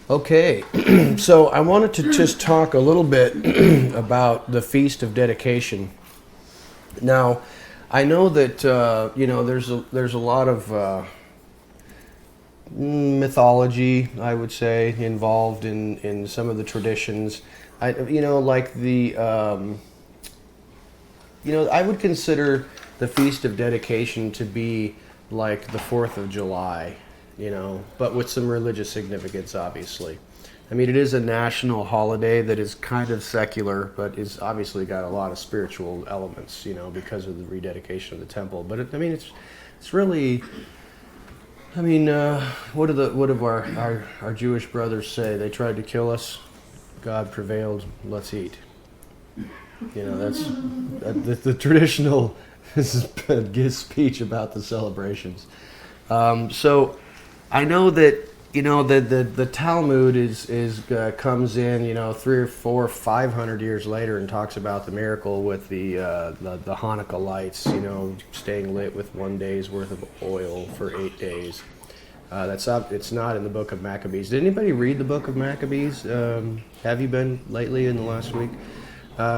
Okay, so I wanted to just talk a little bit about the Feast of Dedication. Now, I know that there's a lot of mythology, I would say, involved in some of the traditions. I would consider the Feast of Dedication to be like the 4th of July, but with some religious significance, obviously. I mean, it is a national holiday that is kind of secular, but is obviously got a lot of spiritual elements, because of the rededication of the temple. But it's really, what do our Jewish brothers say? They tried to kill us, God prevailed. Let's eat. That's the traditional speech about the celebrations. So I know that the Talmud comes in 3 or 4, 500 years later and talks about the miracle with the Hanukkah lights, staying lit with 1 day's worth of oil for 8 days. It's not in the book of Maccabees. Did anybody read the book of Maccabees? Have you been lately in the last week?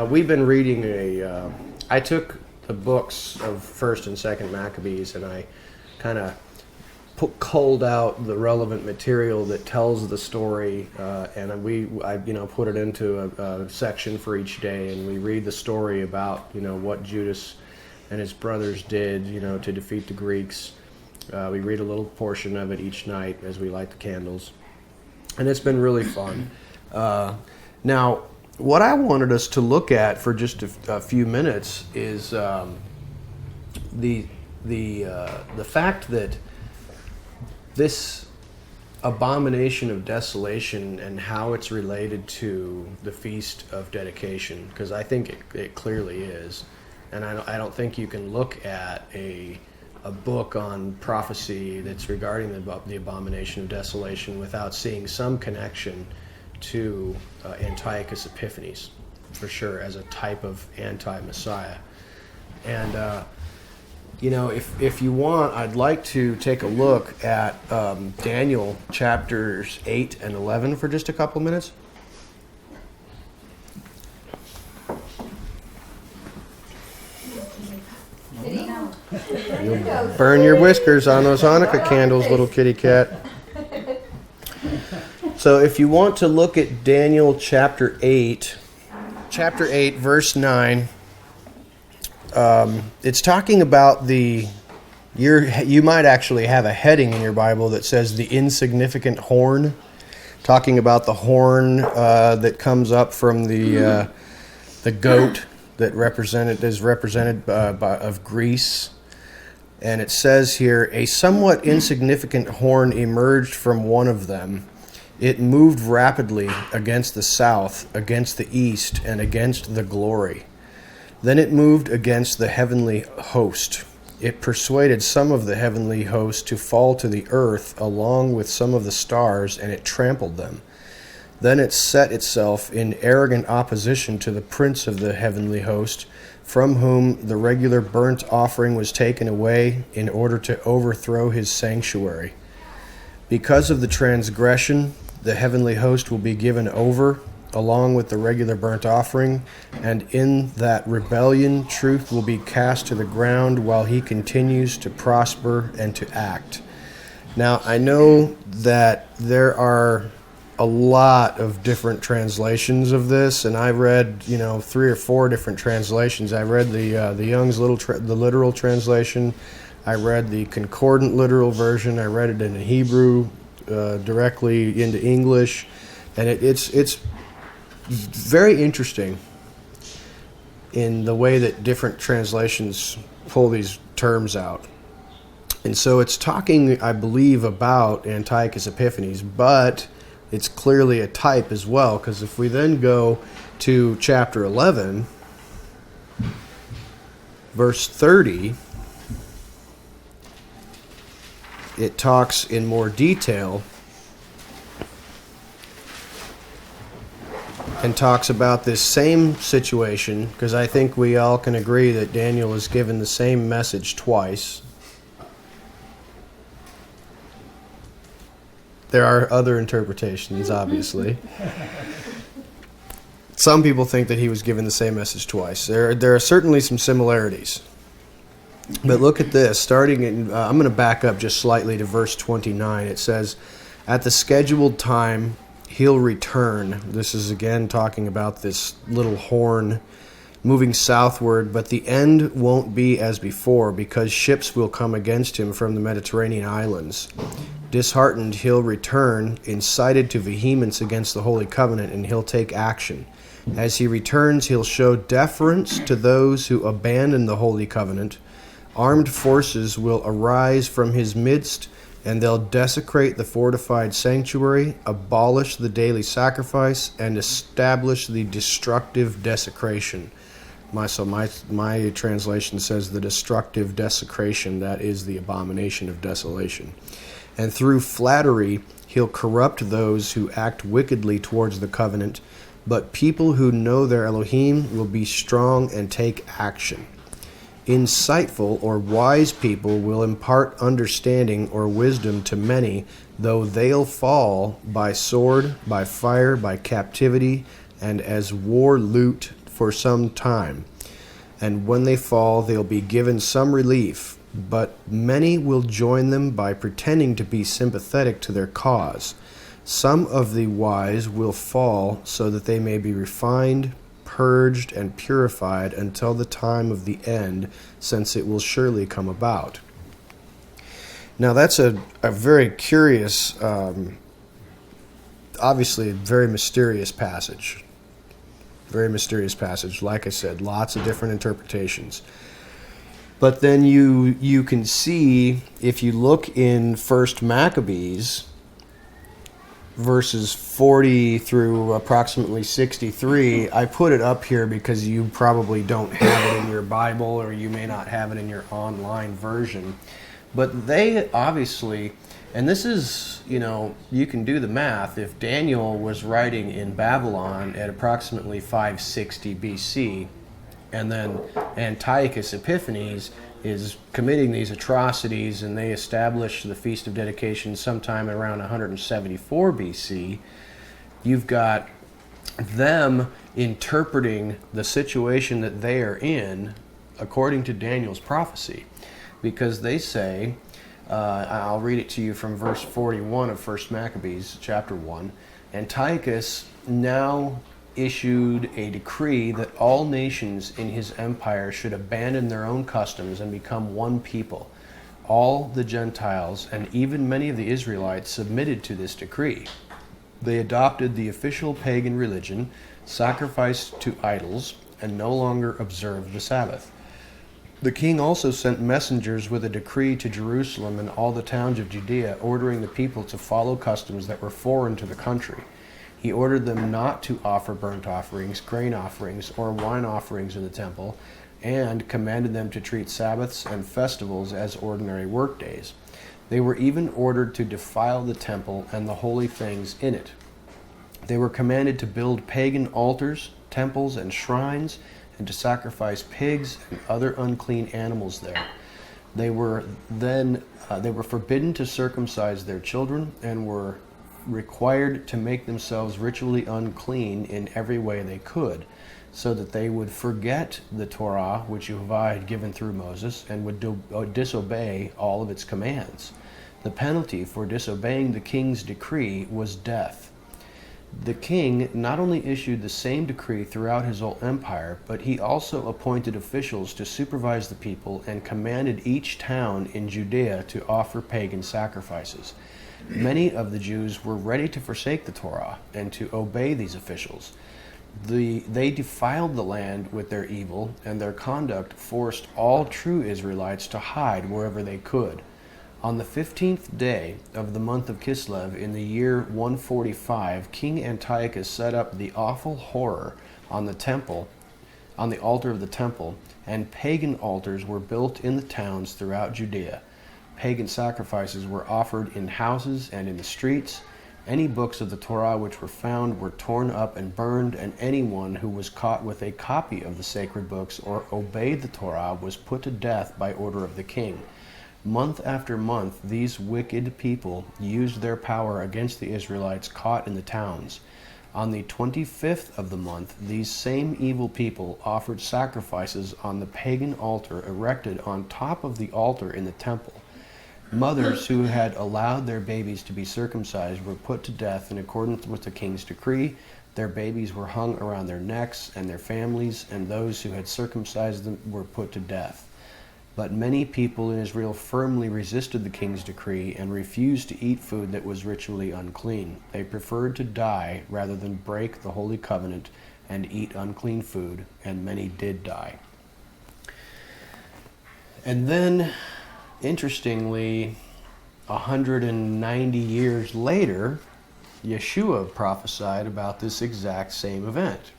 We've been reading I took the books of 1st and 2nd Maccabees and I kind of culled out the relevant material that tells the story, and I put it into a section for each day, and we read the story about what Judas and his brothers did to defeat the Greeks. We read a little portion of it each night as we light the candles, and it's been really fun. Now, what I wanted us to look at for just a few minutes is the fact that this Abomination of Desolation and how it's related to the Feast of Dedication, because I think it clearly is, and I don't think you can look at a book on prophecy that's regarding the Abomination of Desolation without seeing some connection to Antiochus Epiphanes, for sure, as a type of anti-Messiah. And if you want, I'd like to take a look at Daniel chapters 8 and 11 for just a couple minutes. You'll burn your whiskers on those Hanukkah candles, little kitty cat. So if you want to look at Daniel chapter 8, verse 9, it's talking about you might actually have a heading in your Bible that says the insignificant horn, talking about the horn that comes up from the goat that is represented of Greece. And it says here, a somewhat insignificant horn emerged from one of them. It moved rapidly against the south, against the east, and against the glory. Then it moved against the heavenly host. It persuaded some of the heavenly host to fall to the earth along with some of the stars, and it trampled them. Then it set itself in arrogant opposition to the prince of the heavenly host, from whom the regular burnt offering was taken away in order to overthrow his sanctuary. Because of the transgression, the heavenly host will be given over, along with the regular burnt offering, and in that rebellion truth will be cast to the ground while he continues to prosper and to act. Now, I know that there are a lot of different translations of this, and I read 3 or 4 different translations. I read the Young's the literal translation. I read the concordant literal version. I read it in Hebrew directly into English, and it's very interesting in the way that different translations pull these terms out. And so it's talking, I believe, about Antiochus Epiphanes, but it's clearly a type as well, because if we then go to chapter 11, verse 30, it talks in more detail and talks about this same situation, because I think we all can agree that Daniel is given the same message twice. There are other interpretations, obviously. Some people think that he was given the same message twice. There are certainly some similarities. But look at this. Starting in, I'm going to back up just slightly to verse 29. It says, "At the scheduled time, he'll return." This is again talking about this little horn moving southward, but the end won't be as before, because ships will come against him from the Mediterranean islands. Disheartened, he'll return, incited to vehemence against the Holy Covenant, and he'll take action. As he returns, he'll show deference to those who abandon the Holy Covenant. Armed forces will arise from his midst, and they'll desecrate the fortified sanctuary, abolish the daily sacrifice, and establish the destructive desecration. My translation says the destructive desecration, that is the abomination of desolation. And through flattery, he'll corrupt those who act wickedly towards the covenant, but people who know their Elohim will be strong and take action. Insightful or wise people will impart understanding or wisdom to many, though they'll fall by sword, by fire, by captivity, and as war loot for some time. And when they fall, they'll be given some relief, but many will join them by pretending to be sympathetic to their cause. Some of the wise will fall so that they may be refined, purged, and purified until the time of the end, since it will surely come about. Now that's a very curious, obviously a very mysterious passage. Very mysterious passage. Like I said, lots of different interpretations. But then you can see, if you look in 1 Maccabees, verses 40 through approximately 63, I put it up here because you probably don't have it in your Bible, or you may not have it in your online version. But they obviously, and this is, you can do the math. If Daniel was writing in Babylon at approximately 560 BC, and then Antiochus Epiphanes is committing these atrocities, and they establish the Feast of Dedication sometime around 174 BC, you've got them interpreting the situation that they are in according to Daniel's prophecy. Because they say, I'll read it to you from verse 41 of 1 Maccabees, chapter 1. Antiochus now issued a decree that all nations in his empire should abandon their own customs and become one people. All the Gentiles and even many of the Israelites submitted to this decree. They adopted the official pagan religion, sacrificed to idols, and no longer observed the Sabbath. The king also sent messengers with a decree to Jerusalem and all the towns of Judea, ordering the people to follow customs that were foreign to the country. He ordered them not to offer burnt offerings, grain offerings, or wine offerings in the temple, and commanded them to treat Sabbaths and festivals as ordinary workdays. They were even ordered to defile the temple and the holy things in it. They were commanded to build pagan altars, temples, and shrines, and to sacrifice pigs and other unclean animals there. They were forbidden to circumcise their children, and were required to make themselves ritually unclean in every way they could, so that they would forget the Torah which Yehovah had given through Moses, and would disobey all of its commands. The penalty for disobeying the king's decree was death. The king not only issued the same decree throughout his whole empire, but he also appointed officials to supervise the people and commanded each town in Judea to offer pagan sacrifices. Many of the Jews were ready to forsake the Torah and to obey these officials. They defiled the land with their evil, and their conduct forced all true Israelites to hide wherever they could. On the 15th day of the month of Kislev in the year 145, King Antiochus set up the awful horror on the altar of the temple, and pagan altars were built in the towns throughout Judea. Pagan sacrifices were offered in houses and in the streets. Any books of the Torah which were found were torn up and burned, and anyone who was caught with a copy of the sacred books or obeyed the Torah was put to death by order of the king. Month after month, these wicked people used their power against the Israelites caught in the towns. On the 25th of the month, these same evil people offered sacrifices on the pagan altar erected on top of the altar in the temple. Mothers who had allowed their babies to be circumcised were put to death in accordance with the king's decree. Their babies were hung around their necks, and their families and those who had circumcised them were put to death. But many people in Israel firmly resisted the king's decree and refused to eat food that was ritually unclean. They preferred to die rather than break the holy covenant and eat unclean food, and many did die. And then, interestingly, 190 years later, Yeshua prophesied about this exact same event.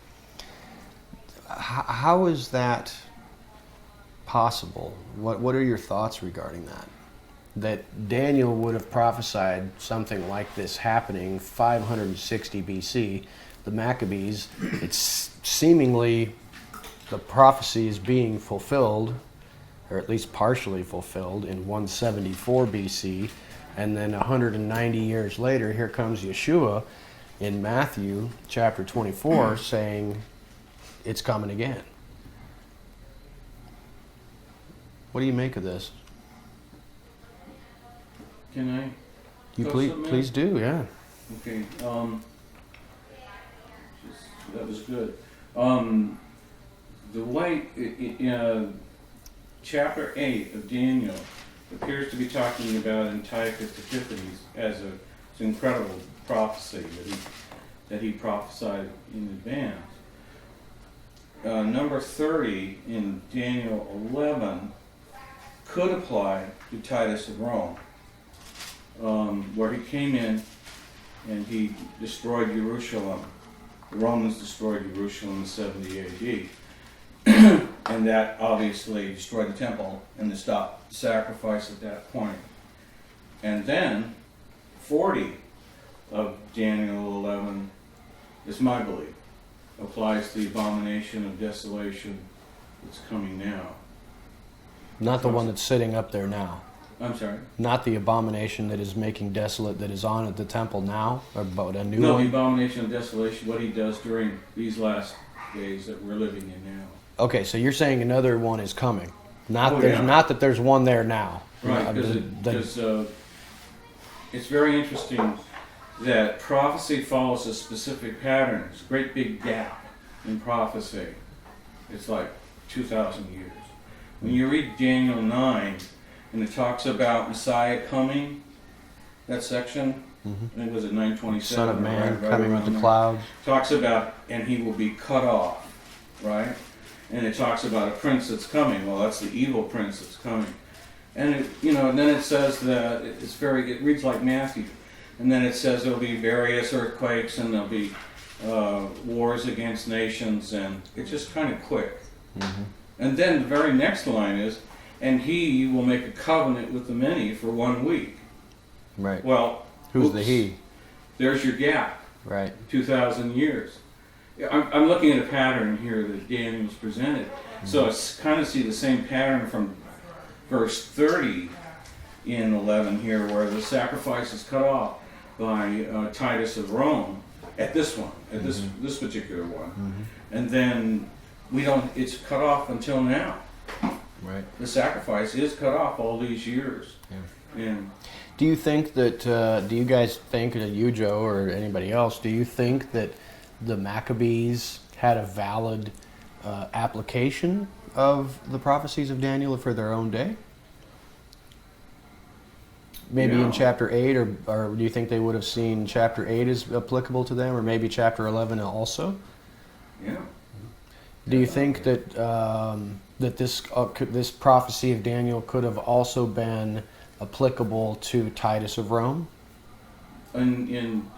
How is that possible? What are your thoughts regarding that? That Daniel would have prophesied something like this happening 560 BC. The Maccabees, it's seemingly the prophecy is being fulfilled, or at least partially fulfilled, in 174 BC. And then 190 years later, here comes Yeshua in Matthew chapter 24 saying it's coming again. What do you make of this? Can I? You please do, yeah. Okay. That was good. The way chapter 8 of Daniel appears to be talking about Antiochus Epiphanes as an incredible prophecy that he prophesied in advance. Number 30 in Daniel 11 could apply to Titus of Rome, where he came in and he destroyed Jerusalem. The Romans destroyed Jerusalem in 70 AD. And that obviously destroyed the temple and to stop the sacrifice at that point. And then 40 of Daniel 11, is my belief, applies to the Abomination of Desolation that's coming now. Not the one that's sitting up there now. I'm sorry? Not the abomination that is making desolate that is on at the temple now, or about a new No, one? the Abomination of Desolation, what he does during these last days that we're living in now. Okay, so you're saying another one is coming. Not that there's one there now. Right, because it's very interesting that prophecy follows a specific pattern. It's a great big gap in prophecy. It's like 2,000 years. When you read Daniel 9, and it talks about Messiah coming, that section, I think it was at 927. Son of Man right coming with the clouds. Talks about, and he will be cut off, right? And it talks about a prince that's coming. Well, that's the evil prince that's coming. And and then it says that it reads like Matthew. And then it says there'll be various earthquakes and there'll be wars against nations, and it's just kind of quick. Mm-hmm. And then the very next line is, and he will make a covenant with the many for 1 week. Right. Well, who's the he? There's your gap. Right. 2,000 years. I'm looking at a pattern here that Daniel's presented. Mm-hmm. So I kind of see the same pattern from verse 30 in 11 here, where the sacrifice is cut off by Titus of Rome at this one, at this particular one. Mm-hmm. And then it's cut off until now. Right. The sacrifice is cut off all these years. Yeah. And do you think that, do you guys think, you, Joe, or anybody else, do you think that the Maccabees had a valid application of the prophecies of Daniel for their own day? Maybe in chapter 8, or do you think they would have seen chapter 8 as applicable to them, or maybe chapter 11 also? Yeah. Do you think that that this prophecy of Daniel could have also been applicable to Titus of Rome? In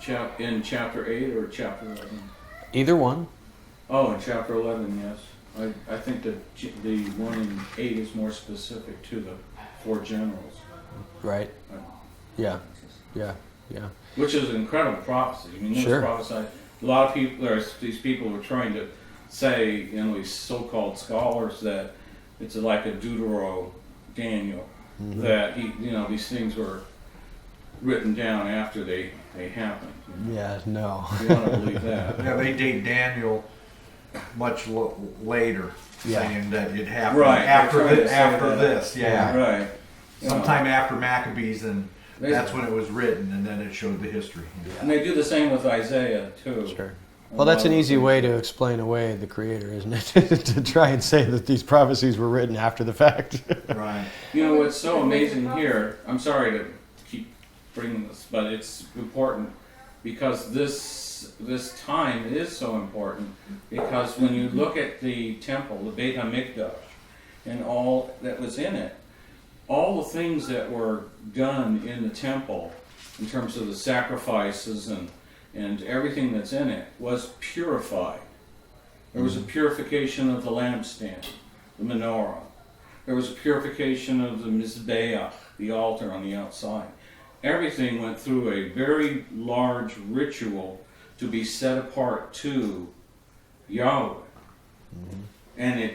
chapter 8 or chapter 11? Either one. Oh, in chapter 11, yes. I think that the one in 8 is more specific to the 4 generals. Right. Yeah. Which is an incredible prophecy. I mean, sure. Prophesied. A lot of people, these people were trying to say, these so-called scholars, that it's like a Deutero Daniel, that these things were written down after they happened. Yeah, no. You want to believe that? Yeah, they date Daniel much later, Yeah. saying that it happened Right, after they're trying to say after that. this. Yeah, Right. sometime after Maccabees, and They- that's when it was written, and then it showed the history. And they do the same with Isaiah too. Sure. Well, that's an easy way to explain away the Creator, isn't it? To try and say that these prophecies were written after the fact. Right. You know what's so amazing here? I'm sorry to keep bringing this, but it's important because this time is so important, because when you look at the temple, the Beit HaMikdash, and all that was in it, all the things that were done in the temple in terms of the sacrifices and everything that's in it was purified. There was a purification of the lampstand, the menorah. There was a purification of the Mizbeach, the altar on the outside. Everything went through a very large ritual to be set apart to Yahweh. And if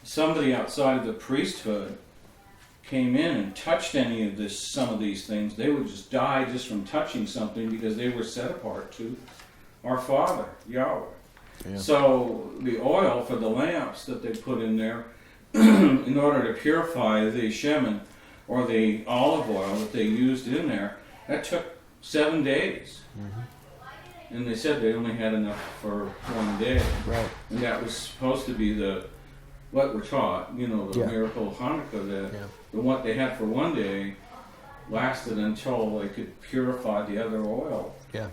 somebody outside of the priesthood came in and touched some of these things, they would just die just from touching something, because they were set apart to our Father, Yahweh. Yeah. So the oil for the lamps that they put in there, in order to purify the shemen, or the olive oil that they used in there, that took 7 days. And they said they only had enough for 1 day. Right. And that was supposed to be what we're taught, the Yeah. miracle of Hanukkah, that Yeah. what they had for 1 day lasted until they could purify the other oil Yeah.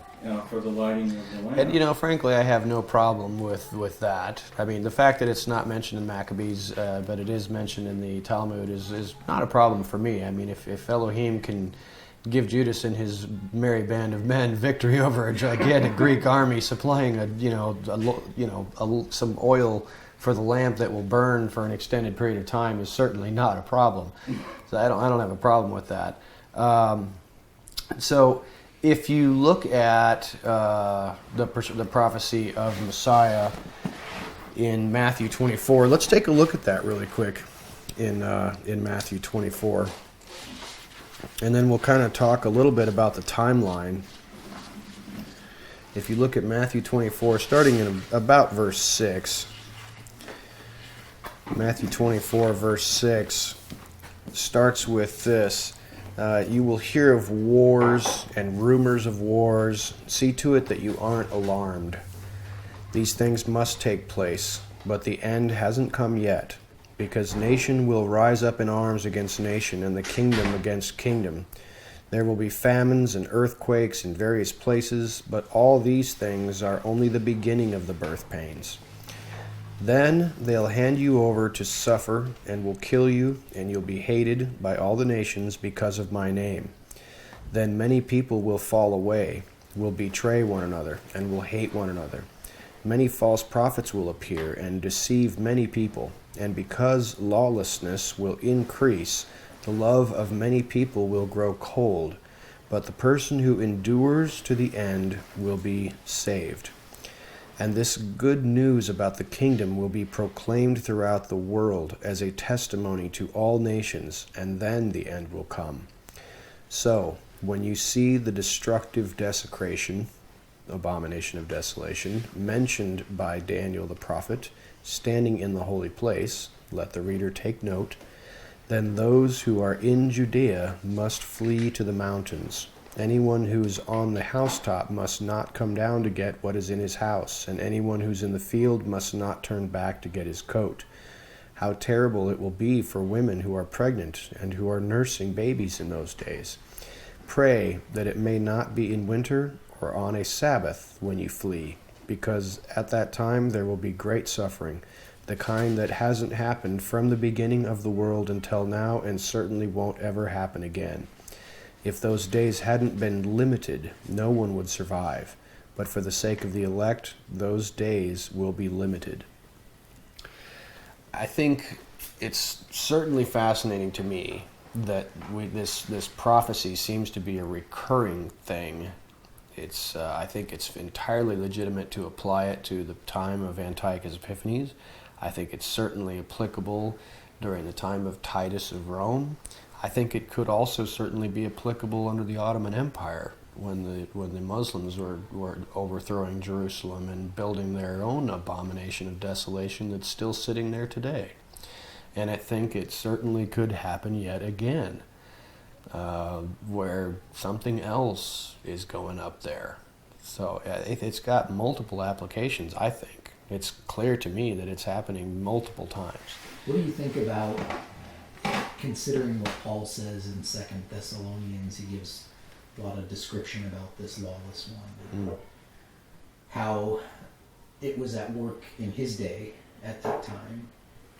for the lighting of the lamp. And frankly, I have no problem with that. I mean, the fact that it's not mentioned in Maccabees, but it is mentioned in the Talmud, is not a problem for me. I mean, if Elohim can give Judas and his merry band of men victory over a gigantic Greek army, supplying some oil for the lamp that will burn for an extended period of time, is certainly not a problem. So I don't have a problem with that. So if you look at the prophecy of Messiah in Matthew 24, let's take a look at that really quick in Matthew 24. And then we'll kind of talk a little bit about the timeline. If you look at Matthew 24, starting in about verse 6, Matthew 24, verse 6, starts with this. You will hear of wars and rumors of wars. See to it that you aren't alarmed. These things must take place, but the end hasn't come yet, because nation will rise up in arms against nation, and the kingdom against kingdom. There will be famines and earthquakes in various places, but all these things are only the beginning of the birth pains. Then they'll hand you over to suffer, and will kill you, and you'll be hated by all the nations because of my name. Then many people will fall away, will betray one another, and will hate one another. Many false prophets will appear and deceive many people, and because lawlessness will increase, the love of many people will grow cold, but the person who endures to the end will be saved. And this good news about the kingdom will be proclaimed throughout the world as a testimony to all nations, and then the end will come. So, when you see the destructive desecration, Abomination of Desolation, mentioned by Daniel the prophet, standing in the holy place, let the reader take note, then those who are in Judea must flee to the mountains. Anyone who's on the housetop must not come down to get what is in his house, and anyone who's in the field must not turn back to get his coat. How terrible it will be for women who are pregnant and who are nursing babies in those days. Pray that it may not be in winter or on a Sabbath when you flee, because at that time there will be great suffering, the kind that hasn't happened from the beginning of the world until now, and certainly won't ever happen again. If those days hadn't been limited, no one would survive. But for the sake of the elect, those days will be limited. I think it's certainly fascinating to me that this prophecy seems to be a recurring thing. I think it's entirely legitimate to apply it to the time of Antiochus Epiphanes. I think it's certainly applicable during the time of Titus of Rome. I think it could also certainly be applicable under the Ottoman Empire when the Muslims were overthrowing Jerusalem and building their own abomination of desolation that's still sitting there today. And I think it certainly could happen yet again, where something else is going up there. So it's got multiple applications, I think. It's clear to me that it's happening multiple times. What do you think about considering what Paul says in 2 Thessalonians? He gives a lot of description about this lawless one. How it was at work in his day at that time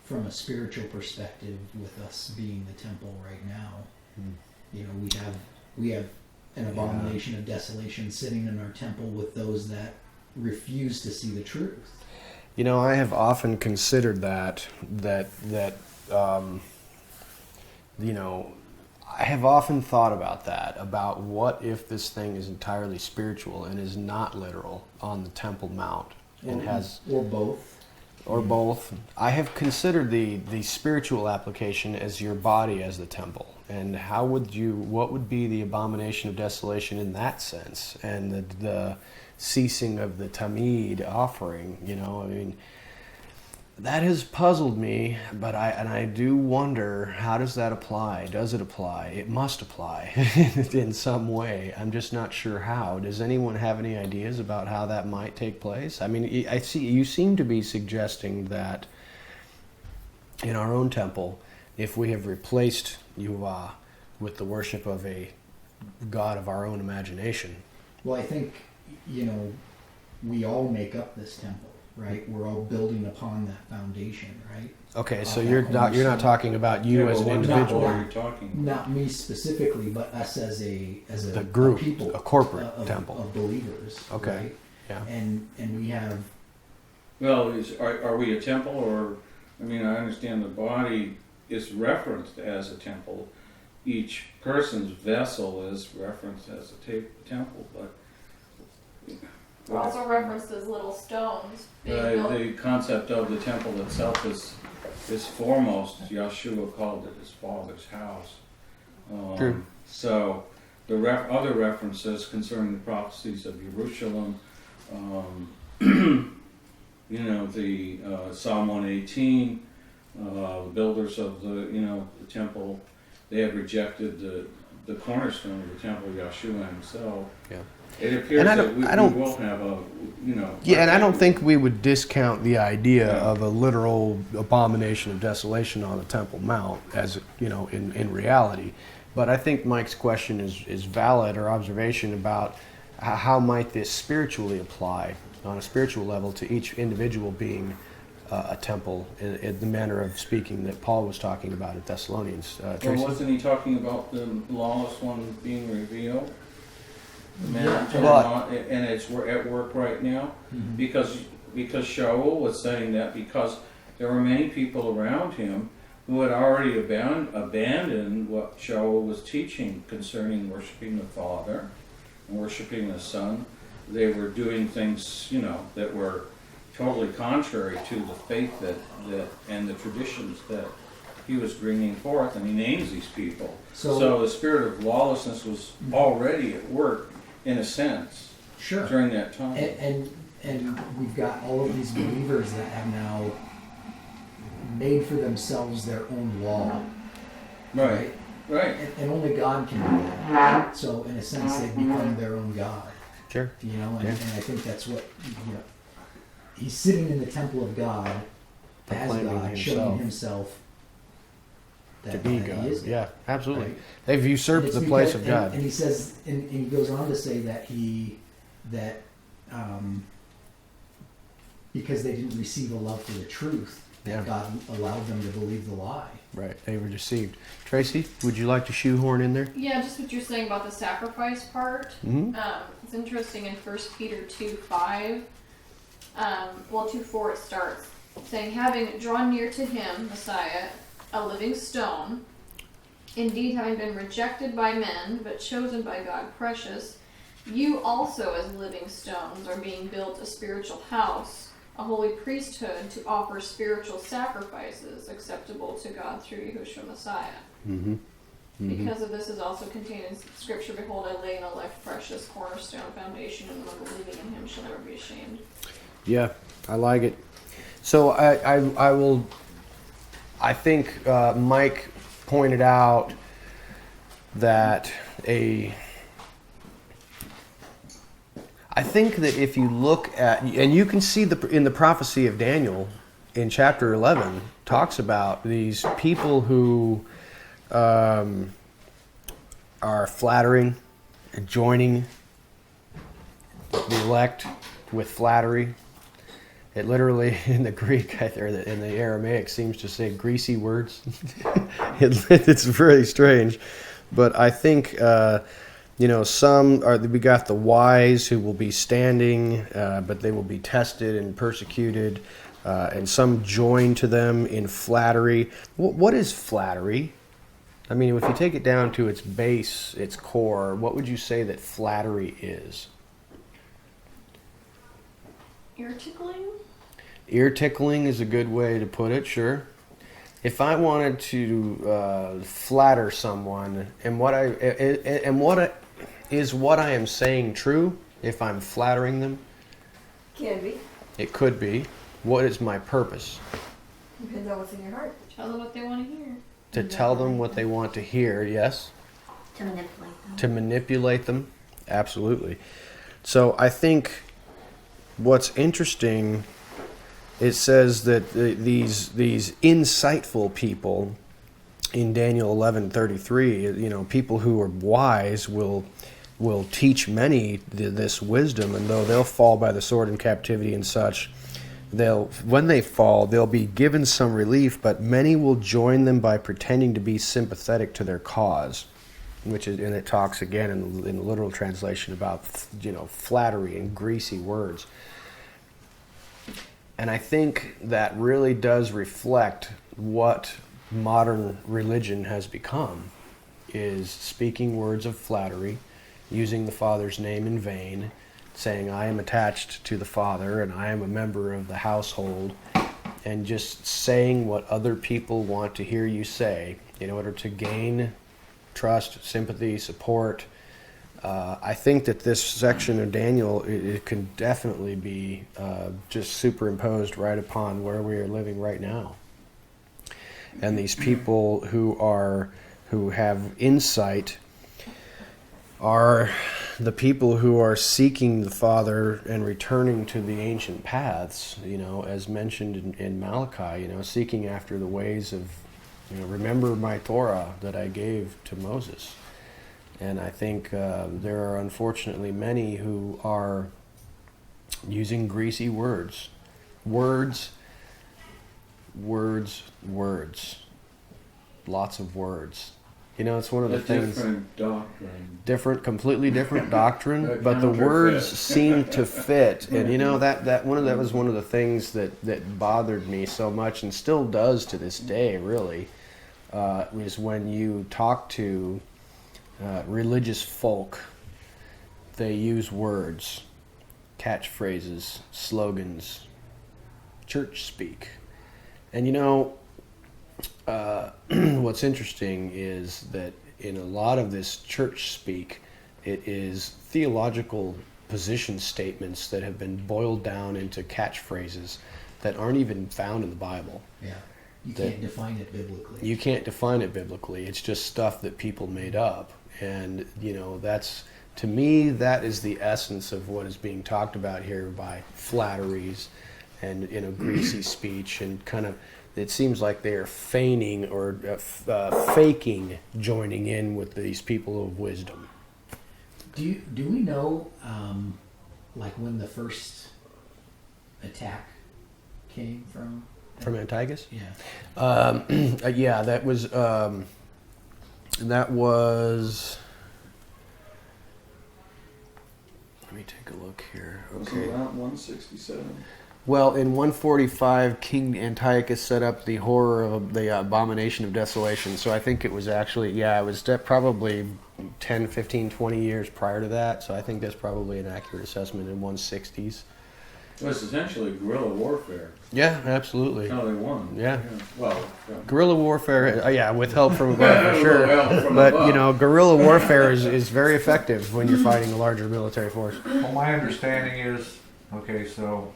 from a spiritual perspective with us being the temple right now. You know, we have an abomination of desolation sitting in our temple with those that refuse to see the truth. You know, I have often considered that you know, I have often thought about that, about what if this thing is entirely spiritual and is not literal on the Temple Mount and or both. Or both. I have considered the spiritual application as your body as the temple, and what would be the abomination of desolation in that sense, and the ceasing of the Tamid offering. You know, I mean, that has puzzled me, but I do wonder, how does that apply? Does it apply? It must apply in some way. I'm just not sure how. Does anyone have any ideas about how that might take place? I mean, I see you seem to be suggesting that in our own temple, if we have replaced Yuah with the worship of a god of our own imagination. Well, I think, you know, we all make up this temple. Right, we're all building upon that foundation, right? Okay, so you're not talking about you as an individual. Not me specifically, but us as a group, people, a corporate temple of believers. Okay, right? yeah. And we have. Well, are we a temple, or, I mean, I understand the body is referenced as a temple. Each person's vessel is referenced as a temple, but. We're also referenced as little stones being built. The concept of the temple itself is foremost. Yeshua called it his Father's house. True. So the other references concerning the prophecies of Jerusalem, you know, the Psalm 118, the builders of the temple, they have rejected the cornerstone of the temple, Yeshua himself. Yeah. It appears that we will have a, Yeah, and I don't think we would discount the idea of a literal abomination of desolation on the Temple Mount as, in reality. But I think Mike's question is valid, or observation about how might this spiritually apply on a spiritual level to each individual being a temple in the manner of speaking that Paul was talking about at Thessalonians. Well, wasn't he talking about the lawless one being revealed? And it's at work right now, because Shaul was saying that because there were many people around him who had already abandoned what Shaul was teaching concerning worshiping the Father and worshiping the Son. They were doing things, that were totally contrary to the faith that and the traditions that he was bringing forth, and he names these people. So the spirit of lawlessness was already at work, in a sense, sure, during that time. And we've got all of these believers that have now made for themselves their own law. Right. And only God can do that. So in a sense, they've become their own God. Sure. And I think that's what, he's sitting in the temple of God as God, showing himself to be God. He is God. Yeah, absolutely. Right? They've usurped the place of God. And he says, and he goes on to say that because they didn't receive a love for the truth, that God allowed them to believe the lie. Right, they were deceived. Tracy, would you like to shoehorn in there? Yeah, just what you're saying about the sacrifice part. Mm-hmm. It's interesting in 1 Peter 2:5. 2:4 it starts saying, having drawn near to him, Messiah, a living stone, indeed having been rejected by men, but chosen by God precious, you also as living stones are being built a spiritual house, a holy priesthood to offer spiritual sacrifices acceptable to God through Yahushua Messiah. Mm-hmm. Mm-hmm. Because of this is also contained in Scripture, behold, I lay an elect precious cornerstone foundation, and the one believing in him shall never be ashamed. Yeah, I like it. So I think Mike pointed out that I think that if you look at, and you can see in the prophecy of Daniel in chapter 11, talks about these people who are flattering and joining the elect with flattery. It literally, in the Greek or in the Aramaic, seems to say greasy words. It's very strange. But I think, we got the wise who will be standing, but they will be tested and persecuted, and some join to them in flattery. What is flattery? I mean, if you take it down to its base, its core, what would you say that flattery is? Ear tickling? Ear tickling is a good way to put it, sure. If I wanted to flatter someone, what I am saying true? If I'm flattering them, Can be. it could be. What is my purpose? Depends on what's in your heart. Tell them what they want to hear. To tell them what they want to hear. Yes. To manipulate them. To manipulate them, absolutely. So I think what's interesting, it says that these insightful people in Daniel 11:33, people who are wise will teach many this wisdom, and though they'll fall by the sword in captivity and such, when they fall, they'll be given some relief, but many will join them by pretending to be sympathetic to their cause. And it talks again in the literal translation about flattery and greasy words. And I think that really does reflect what modern religion has become, is speaking words of flattery, using the Father's name in vain, saying I am attached to the Father and I am a member of the household, and just saying what other people want to hear you say in order to gain trust, sympathy, support. I think that this section of Daniel, it can definitely be just superimposed right upon where we are living right now. And these people who have insight are the people who are seeking the Father and returning to the ancient paths, as mentioned in Malachi, seeking after the ways of, remember my Torah that I gave to Moses. And I think there are unfortunately many who are using greasy words. Words. Lots of words. It's one of the things. Different doctrine. Completely different doctrine, but the words seem to fit. And that was one of the things that bothered me so much, and still does to this day, really, is when you talk to religious folk, they use words, catchphrases, slogans, church speak. And what's interesting is that in a lot of this church speak, it is theological position statements that have been boiled down into catchphrases that aren't even found in the Bible. Yeah. You can't define it biblically. You can't define it biblically. It's just stuff that people made up. And, that's, to me, that is the essence of what is being talked about here by flatteries and, greasy speech, and kind of, it seems like they are feigning or faking joining in with these people of wisdom. Do we know, when the first attack came from? From Antiochus? Yeah. Yeah, that was. Let me take a look here. Okay. Around 167. Well, in 145, King Antiochus set up the horror of the Abomination of Desolation. So I think it was actually, it was probably 10, 15, 20 years prior to that. So I think that's probably an accurate assessment in 160s. It was essentially guerrilla warfare. Yeah, absolutely. That's how they won. Yeah. Well, Guerrilla warfare, yeah, with help from above, for sure. Help from But, above. you know, guerrilla warfare is very effective when you're fighting a larger military force. Well, my understanding is, okay, so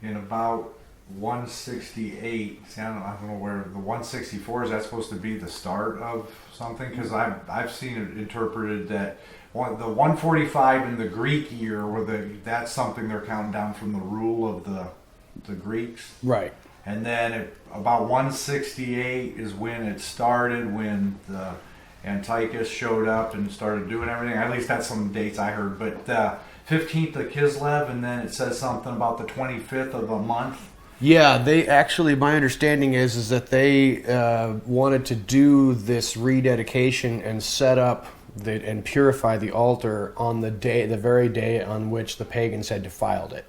in about 168, see, I don't know where the 164 is that supposed to be the start of something? Because I've seen it interpreted that the 145 in the Greek year, that's something they're counting down from the rule of the Greeks. Right. And then about 168 is when it started, when the Antiochus showed up and started doing everything. At least that's some dates I heard. But 15th of Kislev, and then it says something about the 25th of the month. Yeah, they actually, my understanding is that they wanted to do this rededication and set up and purify the altar on the very day on which the pagans had defiled it.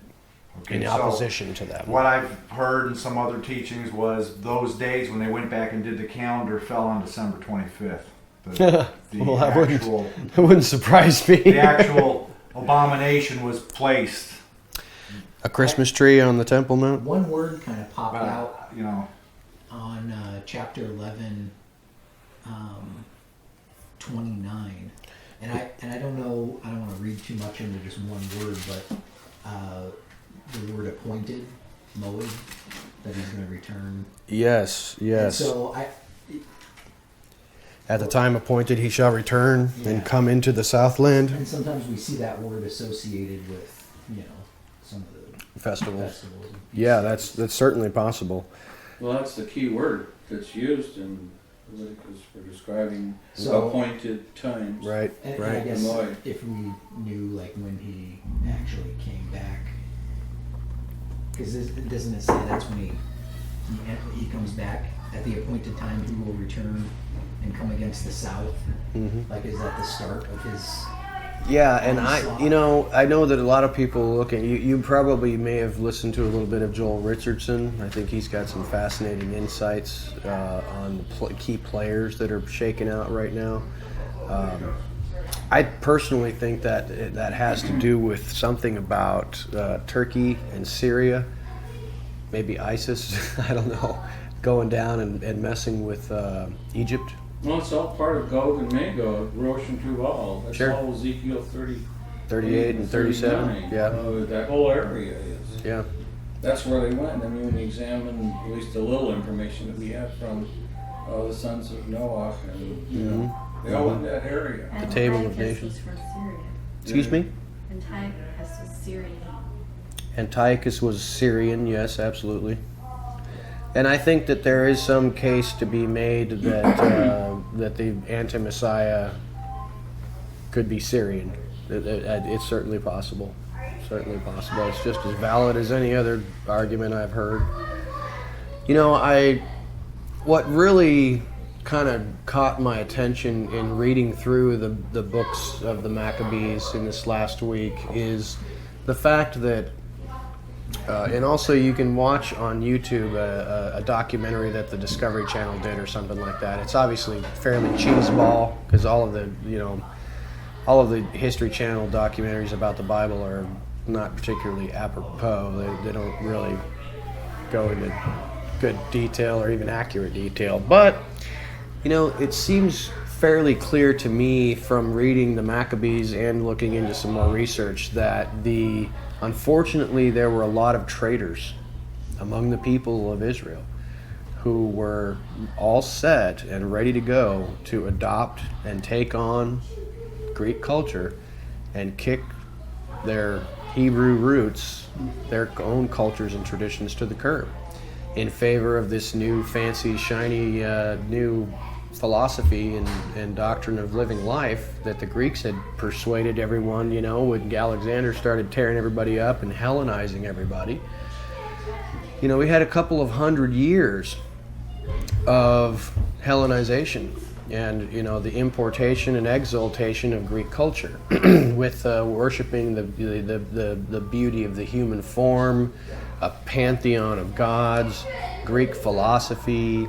Okay, In so opposition to them. what I've heard in some other teachings was those days when they went back and did the calendar fell on December 25th. Well, that actual, wouldn't surprise me. the actual abomination was placed. A Christmas tree on the Temple Mount? One word kind of popped out You know, on chapter 11, 29, and I don't know. I don't want to read too much into just one word, but the word appointed, Moed, that he's going to return. Yes, And yes. so At the time appointed he shall return and Yeah. come into the Southland. and sometimes we see that word associated with some of the Festivals. festivals. and Yeah, feasts. that's certainly possible. Well, that's the key word that's used in Leviticus for describing So- appointed times. Right, And I right. guess Moed. if we knew like when he actually came back, because doesn't it say that's when he comes back at the appointed time? He will return and come against the south. Hmm. Like, is that the start of his? Yeah, and I know that a lot of people look at you probably may have listened to a little bit of Joel Richardson. I think he's got some fascinating insights on the key players that are shaking out right now. I personally think that that has to do with something about Turkey and Syria, maybe ISIS, I don't know, going down and messing with Egypt. Well, it's all part of Gog and Magog, Rosh and Tubal. That's Sure. all Ezekiel 38 and 37, 39. yeah. That whole area is. Yeah. That's where they went. I mean, when you examine at least a little information that we have from the sons of Noah, and they all went that area. And Table of Antiochus Nations. was from Syria. Excuse me? Antiochus was Syrian. Antiochus was Syrian, yes, absolutely. And I think that there is some case to be made that that the anti-Messiah could be Syrian. It's certainly possible. Certainly possible. It's just as valid as any other argument I've heard. You know, what really kind of caught my attention in reading through the books of the Maccabees in this last week is the fact that and also you can watch on YouTube a documentary that the Discovery Channel did or something like that. It's obviously fairly cheeseball because all of the History Channel documentaries about the Bible are not particularly apropos. They don't really go into good detail or even accurate detail. But, it seems fairly clear to me from reading the Maccabees and looking into some more research that unfortunately, there were a lot of traitors among the people of Israel who were all set and ready to go to adopt and take on Greek culture and kick their Hebrew roots, their own cultures and traditions to the curb in favor of this new fancy, shiny, new philosophy and doctrine of living life that the Greeks had persuaded everyone, when Alexander started tearing everybody up and Hellenizing everybody. We had a couple of 100 years of Hellenization and, the importation and exaltation of Greek culture with worshiping the beauty of the human form, a pantheon of gods, Greek philosophy,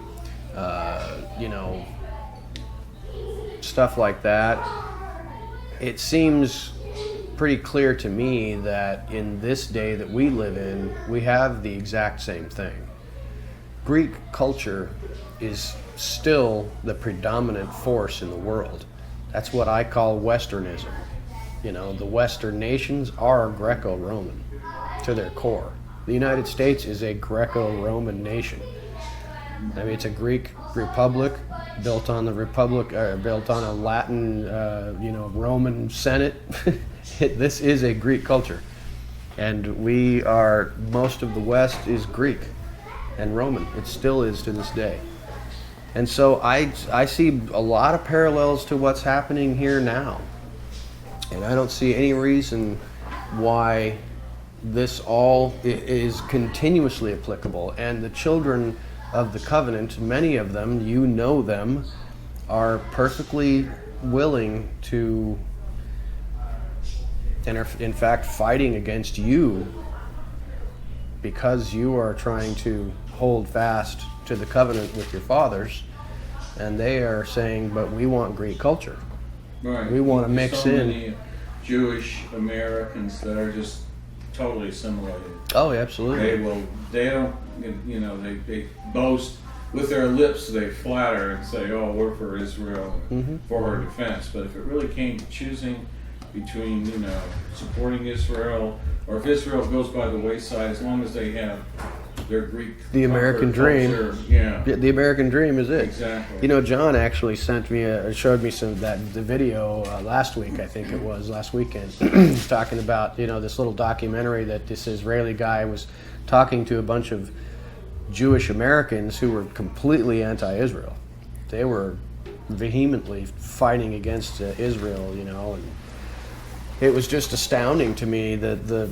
stuff like that. It seems pretty clear to me that in this day that we live in, we have the exact same thing. Greek culture is still the predominant force in the world. That's what I call Westernism. You know, the Western nations are Greco-Roman to their core. The United States is a Greco-Roman nation. I mean, it's a Greek republic built on the republic, or built on a Latin, Roman Senate. This is a Greek culture, and most of the West is Greek and Roman. It still is to this day. And so I see a lot of parallels to what's happening here now. And I don't see any reason why this all is continuously applicable. And the children of the covenant, many of them, you know them, are perfectly willing to, and are in fact fighting against you because you are trying to hold fast to the covenant with your fathers, and they are saying, but we want Greek culture. Right. We want to mix so in. Many Jewish Americans that are just totally assimilated. Oh, absolutely. They boast with their lips, they flatter and say, oh, we're for Israel and for our defense. But if it really came to choosing between, supporting Israel, or if Israel goes by the wayside, as long as they have their Greek The American dream. culture, yeah. The American dream is it. Exactly. You know, John actually showed me the video last week, I think it was, last weekend, talking about, this little documentary that this Israeli guy was talking to a bunch of Jewish Americans who were completely anti-Israel. They were vehemently fighting against Israel, and it was just astounding to me that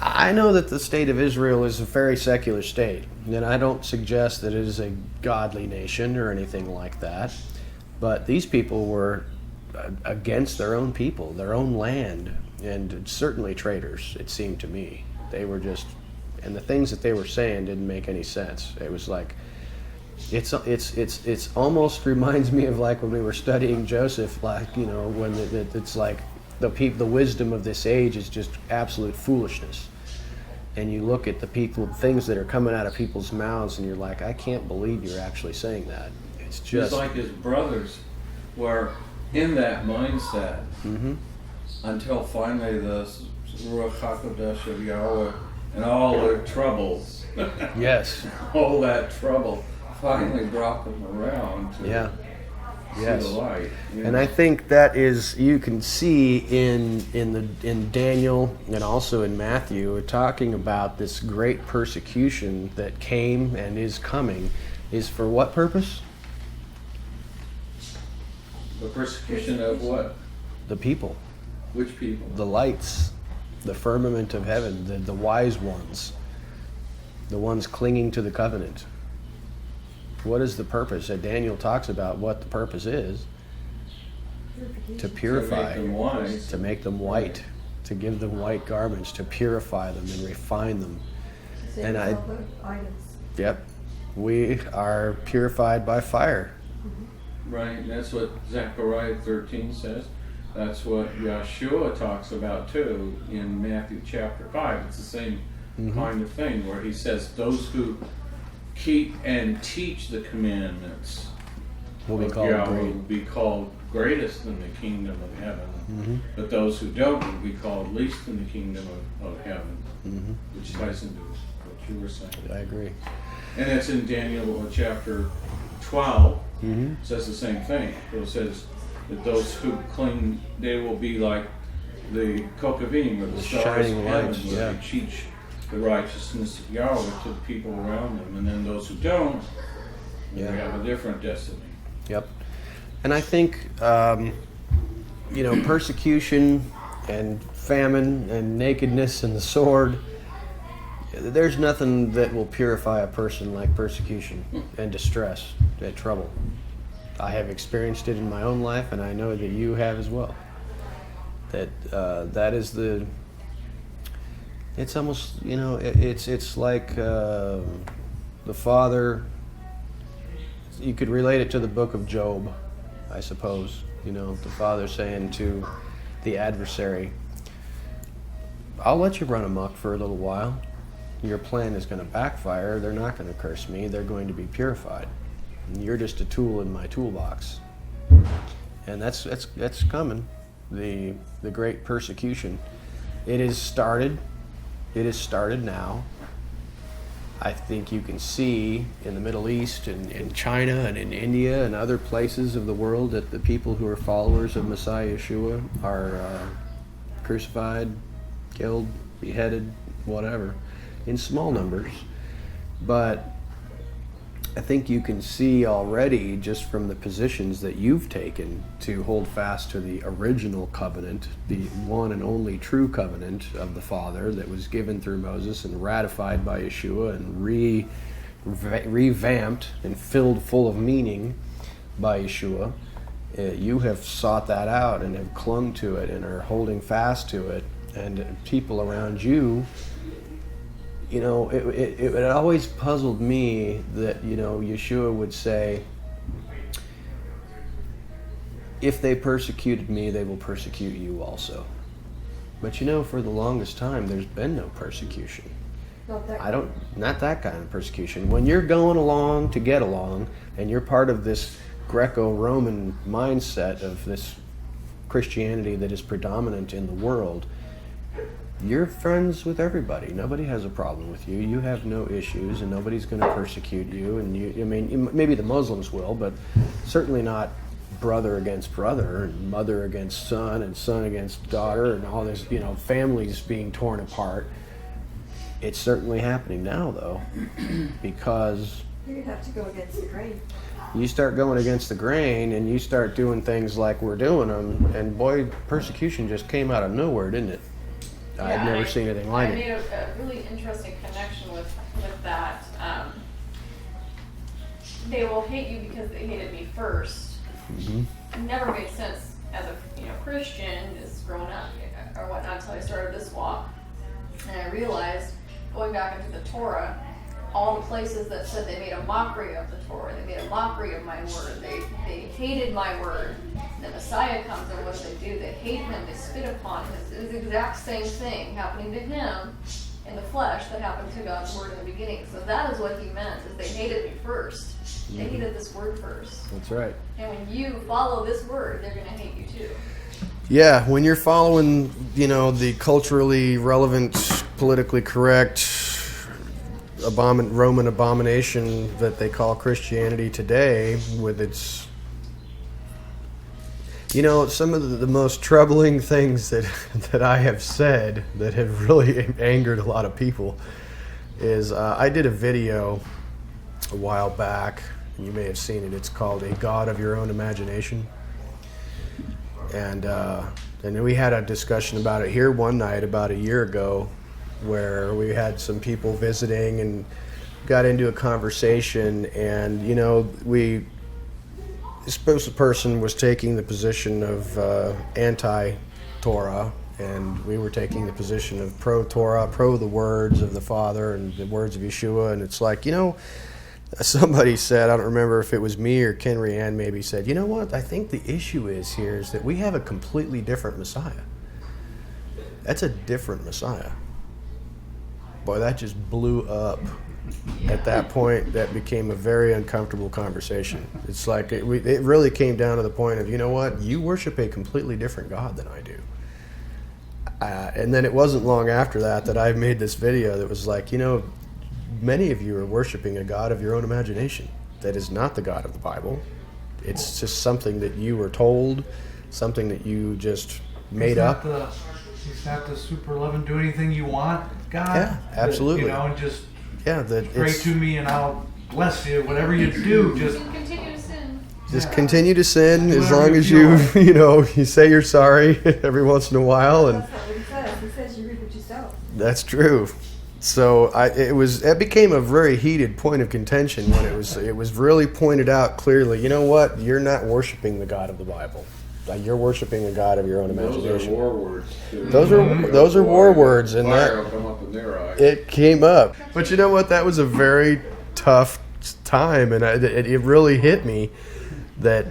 I know that the state of Israel is a very secular state, and I don't suggest that it is a godly nation or anything like that, but these people were against their own people, their own land, and certainly traitors, it seemed to me. They were just, and the things that they were saying didn't make any sense. It was like, it's almost reminds me of like when we were studying Joseph, like, when it's like the wisdom of this age is just absolute foolishness. And you look at the things that are coming out of people's mouths, and you're like, I can't believe you're actually saying that. It's just like his brothers were in that mindset until finally the Ruach HaKodesh of Yahweh and all their troubles, yes, all that trouble finally brought them around to yes. see the light. And I think that is, you can see in Daniel and also in Matthew, talking about this great persecution that came and is coming, is for what purpose? The persecution of what? The people. Which people? The lights, the firmament of heaven, the wise ones, the ones clinging to the covenant. What is the purpose? Daniel talks about what the purpose is. To purify, to make them wise, to make them white, to give them white garments, to purify them and refine them. Same as all the items. Yep, we are purified by fire. Right, that's what Zechariah 13 says. That's what Yeshua talks about too in Matthew chapter 5. It's the same kind of thing where he says those who keep and teach the commandments Will be of called Yahweh great. will be called greatest in the kingdom of heaven. But those who don't will be called least in the kingdom of heaven, which ties into what you were saying. I agree. And that's in Daniel chapter 12. Says the same thing. It says that those who cling, they will be like the Kokavim, or the stars shining of heaven, lights, where they teach the righteousness of Yahweh to the people around them. And then those who don't, they have a different destiny. Yep. And I think, persecution and famine and nakedness and the sword, there's nothing that will purify a person like persecution and distress and trouble. I have experienced it in my own life, and I know that you have as well. That is the... It's almost, it's like the father... You could relate it to the book of Job, I suppose. The father saying to the adversary, I'll let you run amok for a little while. Your plan is going to backfire. They're not going to curse me. They're going to be purified. And you're just a tool in my toolbox. And that's coming. The great persecution. It is started. It has started now. I think you can see in the Middle East and in China and in India and other places of the world that the people who are followers of Messiah Yeshua are crucified, killed, beheaded, whatever, in small numbers. But I think you can see already, just from the positions that you've taken to hold fast to the original covenant, the one and only true covenant of the Father that was given through Moses and ratified by Yeshua and revamped and filled full of meaning by Yeshua. You have sought that out and have clung to it and are holding fast to it. And people around you, you know, it always puzzled me that, you know, Yeshua would say, if they persecuted me, they will persecute you also. But you know, for the longest time, there's been no persecution. Not that Not that kind of persecution. When you're going along to get along, and you're part of this Greco-Roman mindset of this Christianity that is predominant in the world, you're friends with everybody. Nobody has a problem with you. You have no issues, and nobody's going to persecute you. And I mean, maybe the Muslims will, but certainly not brother against brother, and mother against son, and son against daughter, and all this, you know, families being torn apart. It's certainly happening now, though, because you'd have to go against the grain. you start going against the grain, and you start doing things like we're doing them, and boy, persecution just came out of nowhere, didn't it? I've never seen anything like I it. made a really interesting connection with that. They will hate you because they hated me first. Mm-hmm. It never made sense as a Christian, just growing up or whatnot, until I started this walk, and I realized, going back into the Torah, all the places that said they made a mockery of the Torah, they made a mockery of my word, they hated my word. The Messiah comes, and what do? They hate him, they spit upon him. It's the exact same thing happening to him in the flesh that happened to God's word in the beginning. So that is what he meant, is they hated me first. They hated this word first. That's right. And when you follow this word, they're going to hate you too. Yeah, when you're following, you know, the culturally relevant, politically correct Roman abomination that they call Christianity today, with its, you know, some of the most troubling things that I have said that have really angered a lot of people is I did a video a while back, and you may have seen it. It's called A God of Your Own Imagination. And then we had a discussion about it here one night about a year ago, where we had some people visiting and got into a conversation, and, you know, this person was taking the position of anti-Torah, and we were taking the position of pro-Torah, pro the words of the Father and the words of Yeshua. And it's like, you know, somebody said, I don't remember if it was me or Ken Rianne maybe said, you know what, I think the issue is that we have a completely different Messiah. That's a different Messiah. Boy, that just blew up. At that point, that became a very uncomfortable conversation. It's like it really came down to the point of, you know what, you worship a completely different God than I do. And then it wasn't long after that I made this video that was like, you know, many of you are worshiping a God of your own imagination. That is not the God of the Bible. It's just something that you were told, something that you just made up. He's not the super loving, do anything you want God. Yeah, absolutely. You know, and just pray it's, to me and I'll bless you. Whatever you do, just Continue to sin. just continue to sin as Whatever long as you you, feel you know, you say you're sorry every once in a while, and That's not what he says. He says you reap what you sow. that's true. So it became a very heated point of contention when it was really pointed out clearly. You know what? You're not worshiping the God of the Bible. You're worshiping a God of your own imagination. Those are war words. Too. Those are war words, and Fire that will come up in their eyes. it came up. But you know what? That was a very tough time, and it really hit me that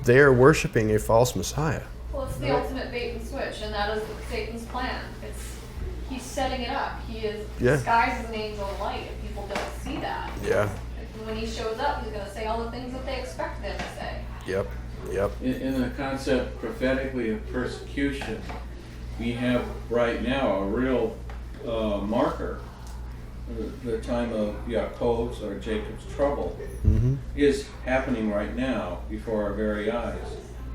they are worshiping a false Messiah. Well, it's the ultimate bait and switch, that is Satan's plan. He's setting it up. He is Yeah. disguised as an angel of light, and people don't see that. Yeah. When he shows up, he's going to say all the things that they expect him to say. Yep. Yep. In the concept prophetically of persecution, we have right now a real marker. The time of Yaakov's or Jacob's trouble Mm-hmm. is happening right now before our very eyes.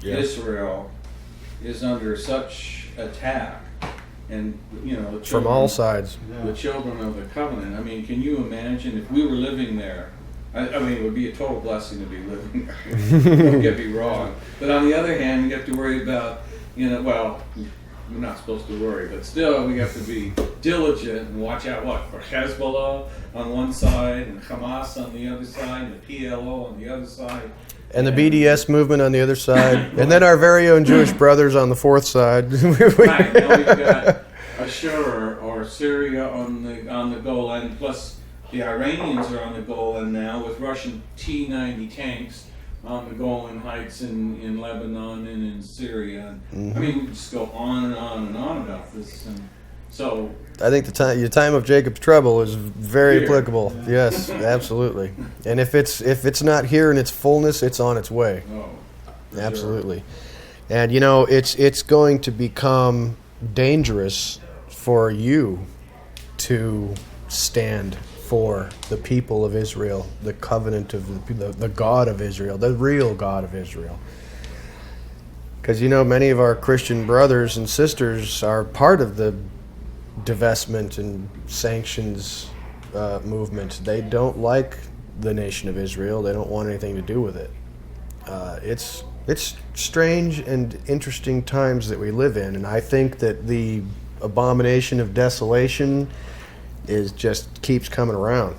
Yeah. Israel is under such attack, and the From children, all sides. the children of the covenant. I mean, can you imagine if we were living there? I mean, it would be a total blessing to be living there. Don't get me wrong. But on the other hand, we have to worry about, well, we're not supposed to worry, but still we have to be diligent and watch out for Hezbollah on one side and Hamas on the other side and the PLO on the other side. And the BDS movement on the other side. And then our very own Jewish brothers on the fourth side. Right, now we've got Ashur or Syria on the Golan, plus the Iranians are on the Golan now with Russian T-90 tanks on the Golan Heights in Lebanon and in Syria. Mm-hmm. I mean, we just go on and on and on about this. And so I think your time of Jacob's trouble is very Here. applicable. Yes, absolutely. And if it's not here in its fullness, it's on its way. for Absolutely. And it's going to become dangerous for you to stand for the people of Israel, the covenant of the God of Israel, the real God of Israel. Because many of our Christian brothers and sisters are part of the divestment and sanctions movement. They don't like the nation of Israel. They don't want anything to do with it. It's strange and interesting times that we live in, and I think that the abomination of desolation just keeps coming around.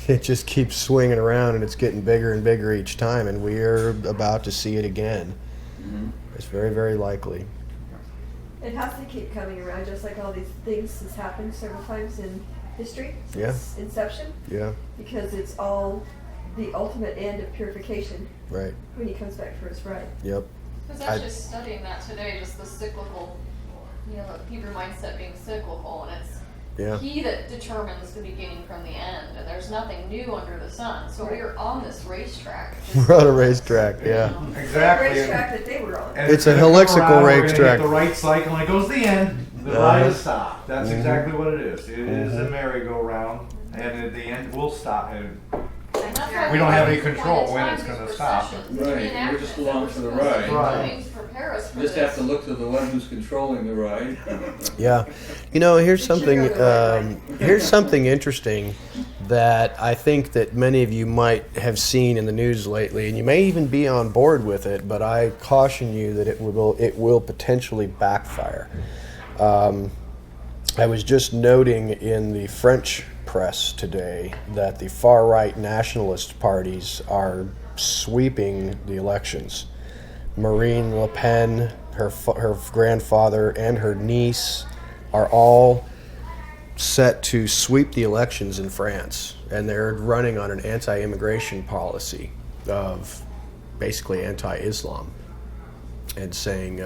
It just keeps swinging around, and it's getting bigger and bigger each time, and we are about to see it again. Mm-hmm. It's very, very likely. It has to keep coming around, just like all these things has happened several times in history since inception, Yeah, because it's all the ultimate end of purification right. when he comes back for his bride. Yep. I was actually studying that today, just the cyclical, the Hebrew mindset being cyclical, and it's Yeah. he that determines the beginning from the end, and there's nothing new under the sun. So we're on this racetrack. We're on a racetrack, yeah. Exactly. The racetrack that they were on. And It's a gonna come helixical around, we're gonna racetrack. hit the right cycle, and it goes the end. The ride is stopped. That's exactly what it is. It is a merry-go-round, and at the end, we'll stop. And And that's why We don't have any point in control when time it's these gonna stop. processions, Right, these we're just reenactments along that for the we're supposed to be ride. doing to prepare us for Just this. have to look to the one who's controlling the ride. Yeah. Here's something interesting that I think that many of you might have seen in the news lately, and you may even be on board with it, but I caution you that it will potentially backfire. I was just noting in the French press today that the far-right nationalist parties are sweeping the elections. Marine Le Pen, her grandfather, and her niece are all set to sweep the elections in France, and they're running on an anti-immigration policy of basically anti-Islam, and saying,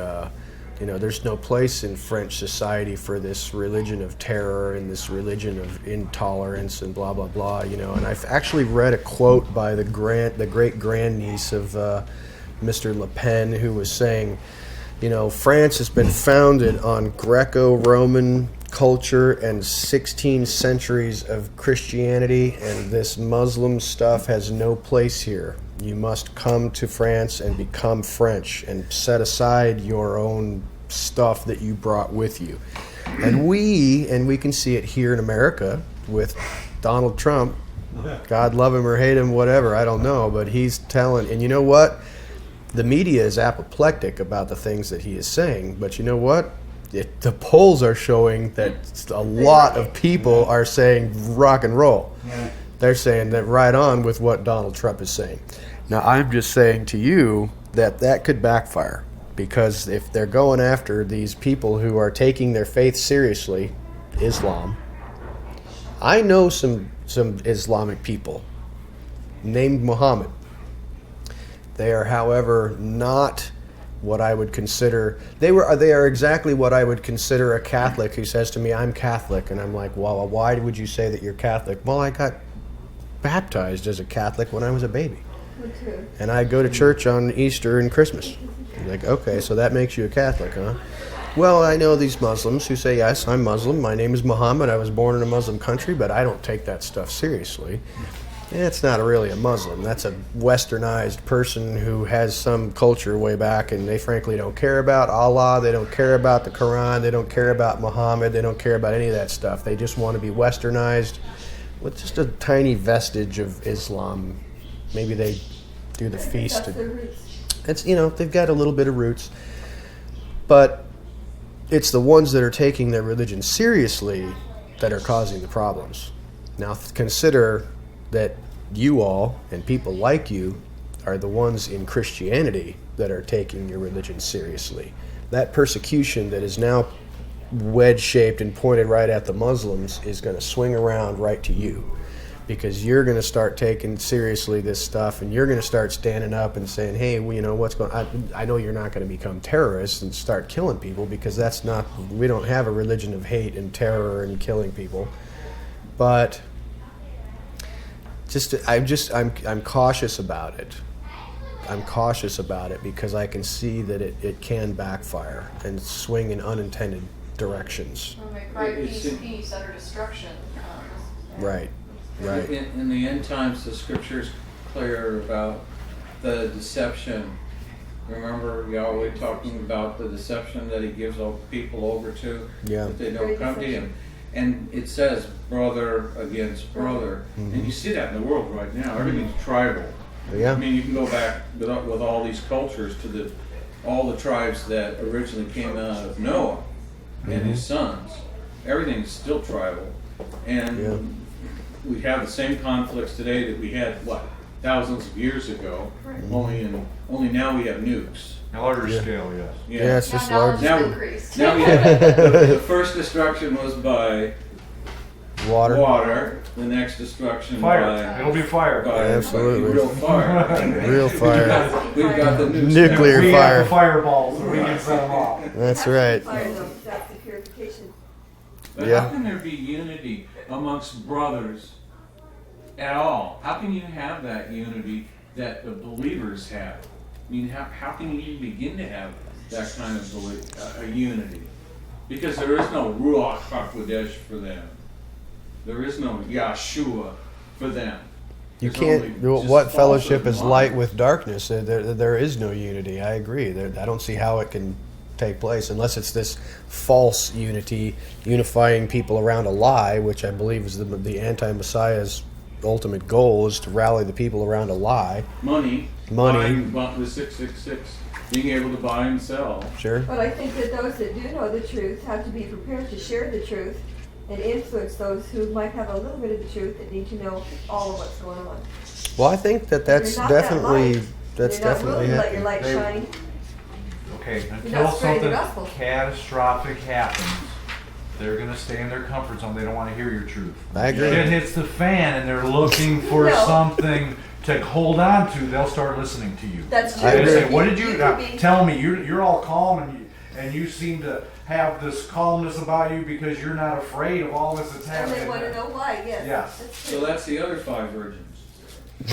there's no place in French society for this religion of terror and this religion of intolerance and blah blah blah. And I've actually read a quote by the great grandniece of Mr. Le Pen, who was saying, France has been founded on Greco-Roman culture and 16 centuries of Christianity, and this Muslim stuff has no place here. You must come to France and become French and set aside your own stuff that you brought with you. And we can see it here in America with Donald Trump. God love him or hate him, whatever, I don't know, but he's telling, and you know what? The media is apoplectic about the things that he is saying, but you know what? The polls are showing that a lot of people are saying rock and roll. They're saying that right on with what Donald Trump is saying. Now, I'm just saying to you that could backfire, because if they're going after these people who are taking their faith seriously, Islam, I know some Islamic people named Muhammad. They are, however, not what I would consider. They are exactly what I would consider a Catholic who says to me, "I'm Catholic," and I'm like, "Well, why would you say that you're Catholic?" "Well, I got baptized as a Catholic when I was a baby, Me too. and I go to church on Easter and Christmas." I'm like, "Okay, so that makes you a Catholic, huh?" "Well, I know these Muslims who say, yes, I'm Muslim. My name is Muhammad. I was born in a Muslim country, but I don't take that stuff seriously." It's not really a Muslim. That's a westernized person who has some culture way back, and they frankly don't care about Allah. They don't care about the Quran. They don't care about Muhammad. They don't care about any of that stuff. They just want to be westernized with just a tiny vestige of Islam. Maybe they do the feast. That's the roots. It's, they've got a little bit of roots, but it's the ones that are taking their religion seriously that are causing the problems. Now consider that you all and people like you are the ones in Christianity that are taking your religion seriously. That persecution that is now wedge-shaped and pointed right at the Muslims is going to swing around right to you, because you're going to start taking seriously this stuff, and you're going to start standing up and saying, "Hey, what's going on? I know you're not going to become terrorists and start killing people, because we don't have a religion of hate and terror and killing people." But I'm cautious about it. I'm cautious about it because I can see that it can backfire and swing in unintended directions. When we cry peace, peace, utter destruction comes. Right. Right. In the end times, the scripture's clear about the deception. Remember Yahweh talking about the deception that he gives all people over to, Yeah. that they don't come to him. And it says brother against brother. And you see that in the world right now. Everything's tribal. Yeah. I mean, you can go back with all these cultures to all the tribes that originally came out of Noah and his sons. Everything's still tribal. And we have the same conflicts today that we had, thousands of years ago. Only now we have nukes. A larger scale, yes. Yeah, it's just Now large. knowledge has increased. Now we have the first destruction was by water. The next destruction Fire. It'll be fire. by Absolutely. real fire. Real fire. We've got the nukes Nuclear We fire. have the fireballs, and we can set them off. That's right. Fire, though, that's the purification. But Yeah. how can there be unity amongst brothers at all? How can you have that unity that the believers have? I mean, how can you even begin to have that kind of a unity? Because there is no Ruach HaKodesh for them. There is no Yahshua for them. You There's can't. only just What fellowship falsehood is and light lies. with darkness? There is no unity. I agree. I don't see how it can take place unless it's this false unity, unifying people around a lie, which I believe is the anti-Messiah's ultimate goal, is to rally the people around a lie. Money. Money. Buying the 666. Being able to buy and sell. Sure. But I think that those that do know the truth have to be prepared to share the truth and influence those who might have a little bit of the truth that need to know all of what's going on. Well, I think that's You're not that definitely light. that's You're not definitely willing to let your happening. light shine. Okay, You're until not spreading the something gospel. catastrophic happens, they're going to stay in their comfort zone. They don't want to hear your truth. I agree. Shit hits the fan and they're looking for No. something to hold on to, they'll start listening to you. That's true. I They agree. say, "What did you could be- tell me? You're all calm and you seem to have this calmness about you because you're not afraid of all this that's And happening." they want to know why, yes. Yes. That's So true. that's the other 5 virgins.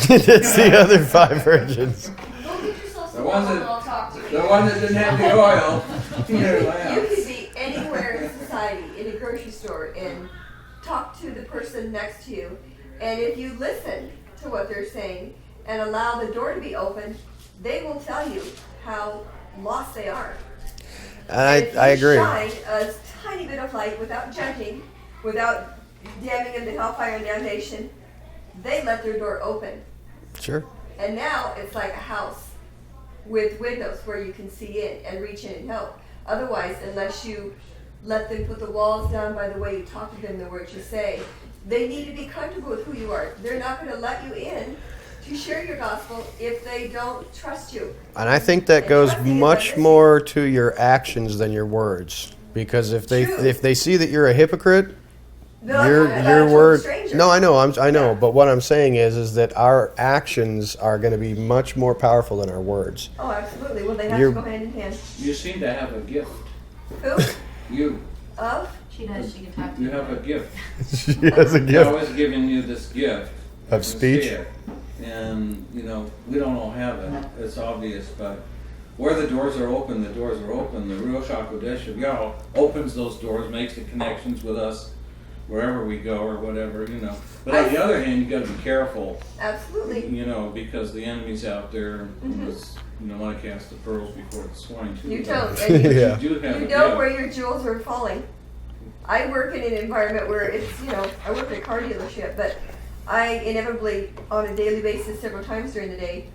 That's the other 5 virgins. Go get yourself The some ones oil that- and I'll talk to you. The one that didn't have the oil. You could be anywhere in society, in a grocery store, and talk to the person next to you. And if you listen to what they're saying and allow the door to be open, they will tell you how lost they are. I If you agree. shine a tiny bit of light without judging, without damning them to hellfire and damnation, they let their door open. Sure. And now it's like a house with windows where you can see in and reach in and help. Otherwise, unless you let them put the walls down by the way you talk to them, the words you say, they need to be comfortable with who you are. They're not going to let you in to share your gospel if they don't trust you. And I think that goes much more to your actions than your words. Because if True. they see that you're a hypocrite, Your actual word. stranger. No, I know. I know. Yeah. But what I'm saying is that our actions are going to be much more powerful than our words. Oh, absolutely. Well, they have You're- to go hand in hand. You seem to have a gift. Who? You Of? She does, she can talk to you you. have a gift. She has a God gift has given you this gift of to speech. say it. And you know, we don't all have it. It's obvious, but where the doors are open, the doors are open. The Ruach HaKodesh of Yahweh opens those doors, makes the connections with us wherever we go or whatever, you know. But on the other hand, you got to be careful, Absolutely. you know, because the enemy's out there. Mhm. You don't want to cast the pearls before the swine too. You but don't. And you, Yeah. You do have you a know gift. where your jewels are falling. I work in an environment where it's, you know, I work at a car dealership, but I inevitably, on a daily basis, several times during the day,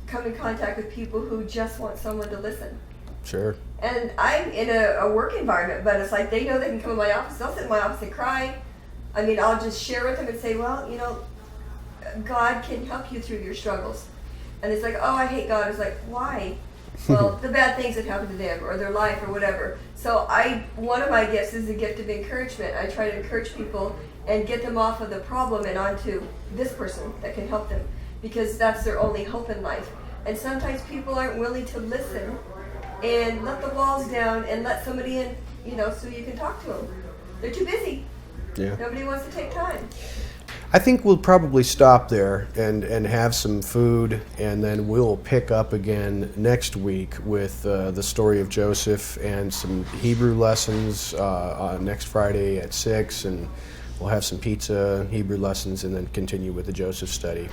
come in contact with people who just want someone to listen. Sure. And I'm in a work environment, but it's like they know they can come in my office. They'll sit in my office and cry. I mean, I'll just share with them and say, well, you know, God can help you through your struggles. And it's like, oh, I hate God. It's like, why? Well, the bad things that happen to them or their life or whatever. So one of my gifts is the gift of encouragement. I try to encourage people and get them off of the problem and onto this person that can help them, because that's their only hope in life. And sometimes people aren't willing to listen and let the walls down and let somebody in, you know, so you can talk to them. They're too busy. Yeah. Nobody wants to take time. I think we'll probably stop there and have some food, and then we'll pick up again next week with the story of Joseph and some Hebrew lessons on next Friday at 6, and we'll have some pizza, Hebrew lessons, and then continue with the Joseph study.